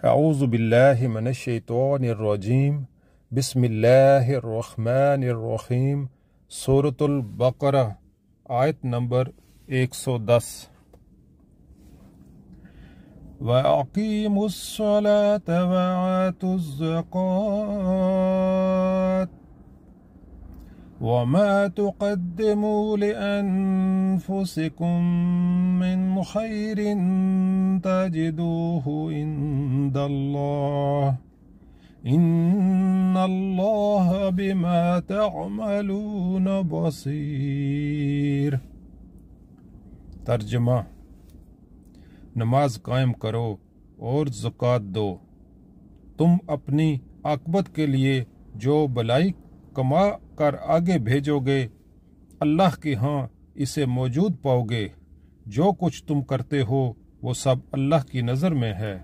اعوذ باللہ من الشیطان الرجیم بسم اللہ الرحمن الرحیم سورۃ البقرہ آیت نمبر 110 وَأَقِيمُوا الصَّلَاةَ وَآتُوا الزَّكَاةَ وَمَا تُقَدِّمُوا لِأَنفُسِكُم مِّنْ خَيْرٍ تَجِدُوهُ عِندَ اللَّهِ إِنَّ اللَّهَ بِمَا تَعْمَلُونَ بَصِيرٌ۔ ترجمہ: نماز قائم کرو اور زکوٰۃ دو، تم اپنی عاقبت کے لیے جو بلائی کما کر آگے بھیجو گے اللہ کے ہاں اسے موجود پاؤ گے۔ جو کچھ تم کرتے ہو وہ سب اللہ کی نظر میں ہے۔